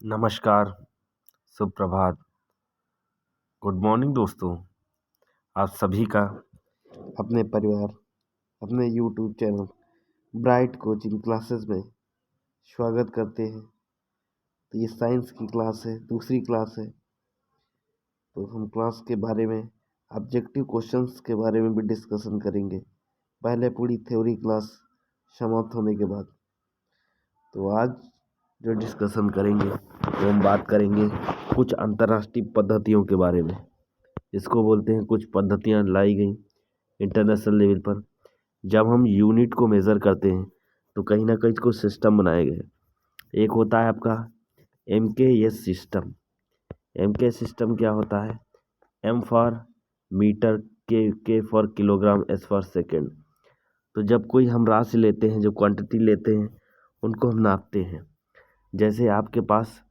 नमस्कार, सुप्रभात, good morning दोस्तों। आप सभी का अपने परिवार, अपने YouTube channel bright coaching classes में स्वागत करते हैं। तो ये साइंस की क्लास है, दूसरी क्लास है। तो हम क्लास के बारे में ऑब्जेक्टिव क्वेश्चंस के बारे में भी डिस्कशन करेंगे, पहले पूरी थ्योरी क्लास समाप्त होने के बाद। तो आज जो डिस्कशन करेंगे वो हम बात करेंगे कुछ अंतर्राष्ट्रीय पद्धतियों के बारे में। इसको बोलते हैं कुछ पद्धतियाँ लाई गई इंटरनेशनल लेवल पर। जब हम यूनिट को मेज़र करते हैं तो कहीं ना कहीं कुछ सिस्टम बनाए गए। एक होता है आपका MKS सिस्टम। MK सिस्टम क्या होता है? M for metre, K for kilogram, S for second. तो जब कोई हम राशि लेते हैं, जो क्वांटिटी लेते हैं, उनको हम नापते हैं। जैसे आपके पास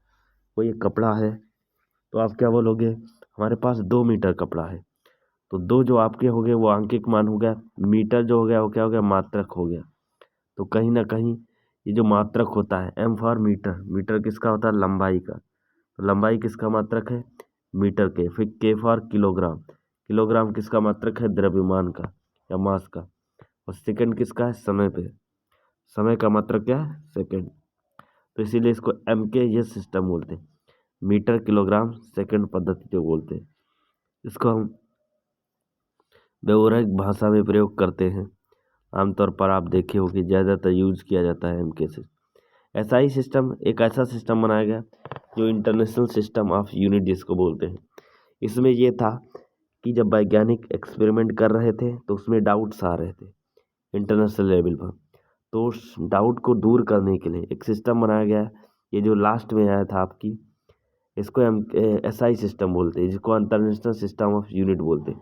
कोई एक कपड़ा है तो आप क्या बोलोगे? हमारे पास 2 मीटर कपड़ा है। तो 2 जो आपके हो गए वो आंकिक मान हो गया, मीटर जो हो गया वो क्या हो गया? मात्रक हो गया। तो कहीं ना कहीं ये जो मात्रक होता है, M फॉर मीटर, मीटर किसका होता है? लंबाई का। तो लंबाई किसका मात्रक है? मीटर के। फिर K फॉर किलोग्राम, किलोग्राम किसका मात्रक है? द्रव्यमान का या मास का। और सेकंड किसका है? समय पे, समय का मात्रक क्या है? सेकंड। तो इसीलिए इसको MKS सिस्टम बोलते हैं, मीटर किलोग्राम सेकंड पद्धति जो बोलते हैं। इसको हम व्यवहारिक भाषा में प्रयोग करते हैं। आमतौर पर आप देखे हो कि ज़्यादातर यूज किया जाता है MK से। SI सिस्टम एक ऐसा सिस्टम बनाया गया जो इंटरनेशनल सिस्टम ऑफ यूनिट जिसको बोलते हैं। इसमें ये था कि जब वैज्ञानिक एक्सपेरिमेंट कर रहे थे तो उसमें डाउट्स आ रहे थे इंटरनेशनल लेवल पर। तो उस डाउट को दूर करने के लिए एक सिस्टम बनाया गया। ये जो लास्ट में आया था आपकी, इसको हम SI सिस्टम बोलते हैं, जिसको इंटरनेशनल सिस्टम ऑफ यूनिट बोलते हैं।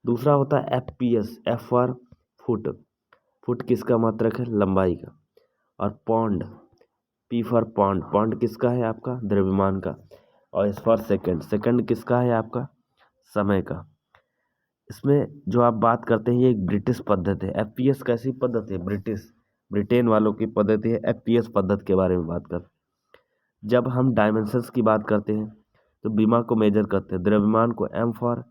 दूसरा होता है FPS, F for foot, foot किसका मात्रक है? लंबाई का। और pound, P for pound, pound किसका है? आपका द्रव्यमान का। और S फॉर सेकंड, सेकंड किसका है? आपका समय का। इसमें जो आप बात करते हैं ये एक ब्रिटिश पद्धति है। FPS कैसी पद्धति है? ब्रिटेन वालों की पद्धति है। FPS पद्धति के बारे में बात करते हैं। जब हम डायमेंशंस की बात करते हैं तो बीमा को मेजर करते हैं, द्रव्यमान को M फॉर,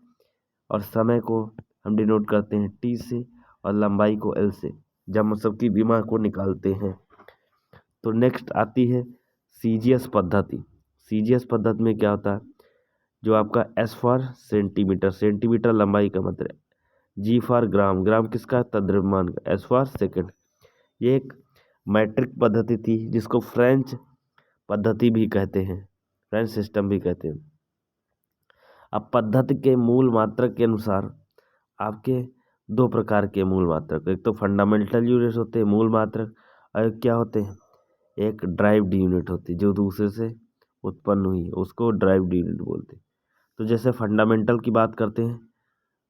और समय को हम डिनोट करते हैं T से, और लंबाई को L से, जब हम सबकी बीमा को निकालते हैं। तो नेक्स्ट आती है CGS पद्धति। CGS पद्धति में क्या होता है? जो आपका S फॉर सेंटीमीटर, सेंटीमीटर लंबाई का मतलब, G फॉर ग्राम, ग्राम किसका? द्रव्यमान का, S फॉर सेकंड। ये एक मैट्रिक पद्धति थी जिसको फ्रेंच पद्धति भी कहते हैं, फ्रेंच सिस्टम भी कहते हैं। अब पद्धति के मूल मात्रक के अनुसार आपके 2 प्रकार के मूल मात्रक, एक तो फंडामेंटल यूनिट होते हैं मूल मात्रक, और एक क्या होते हैं? एक ड्राइव्ड यूनिट होती है जो दूसरे से उत्पन्न हुई है, उसको ड्राइव्ड यूनिट बोलते हैं। तो जैसे फंडामेंटल की बात करते हैं,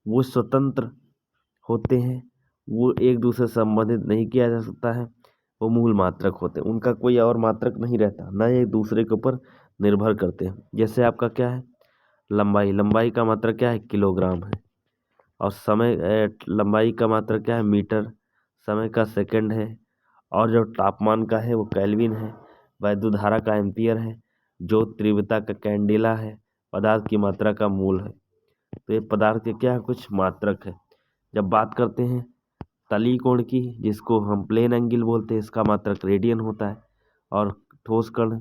वो स्वतंत्र होते हैं, वो एक दूसरे से संबंधित नहीं किया जा सकता है, वो मूल मात्रक होते हैं, उनका कोई और मात्रक नहीं रहता, न एक दूसरे के ऊपर निर्भर करते हैं। जैसे आपका क्या है? लंबाई, लंबाई का मात्रक क्या है? किलोग्राम है। और समय, लंबाई का मात्रक क्या है? मीटर। समय का सेकंड है। और जो तापमान का है वो केल्विन है। वैद्युत धारा का एम्पियर है। जो तीव्रता का कैंडेला है। पदार्थ की मात्रा का मूल है। तो ये पदार्थ के क्या है? कुछ मात्रक है। जब बात करते हैं तली कोण की, जिसको हम प्लेन एंगल बोलते हैं, इसका मात्रक रेडियन होता है। और ठोस कण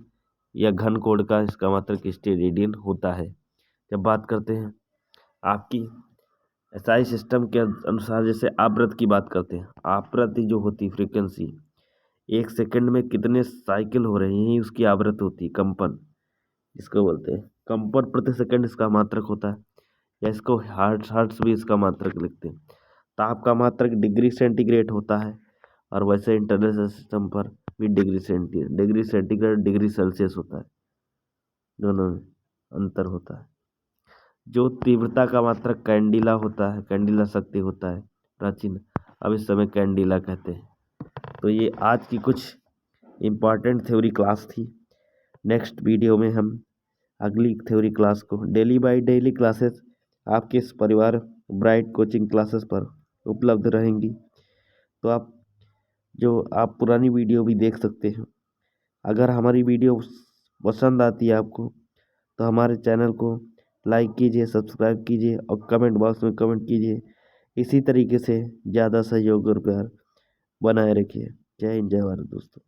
या घन कोण का इसका मात्रक स्टेरेडियन होता है। जब बात करते हैं आपकी SI सिस्टम के अनुसार, जैसे आवृत्ति की बात करते हैं, आवृत्ति जो होती फ्रीक्वेंसी, 1 सेकंड में कितने साइकिल हो रहे हैं उसकी आवृत्ति होती है। कंपन इसको बोलते हैं, कंपन प्रति सेकंड इसका मात्रक होता है। या इसको हर्ट्ज, हर्ट्ज भी इसका मात्रक लिखते हैं। ताप का मात्रक डिग्री सेंटीग्रेड होता है। और वैसे इंटरनेशनल सिस्टम पर भी डिग्री सेंटीग्रेड डिग्री सेल्सियस होता है, दोनों में अंतर होता है। जो तीव्रता का मात्रक कैंडिला होता है, कैंडिला शक्ति होता है प्राचीन, अब इस समय कैंडिला कहते हैं। तो ये आज की कुछ इम्पॉर्टेंट थ्योरी क्लास थी। नेक्स्ट वीडियो में हम अगली थ्योरी क्लास को, डेली बाय डेली क्लासेस आपके इस परिवार ब्राइट कोचिंग क्लासेस पर उपलब्ध रहेंगी। तो आप पुरानी वीडियो भी देख सकते हैं। अगर हमारी वीडियो पसंद आती है आपको तो हमारे चैनल को लाइक कीजिए, सब्सक्राइब कीजिए और कमेंट बॉक्स में कमेंट कीजिए। इसी तरीके से ज़्यादा सहयोग और प्यार बनाए रखिए। जय हिंद, जय भारत दोस्तों।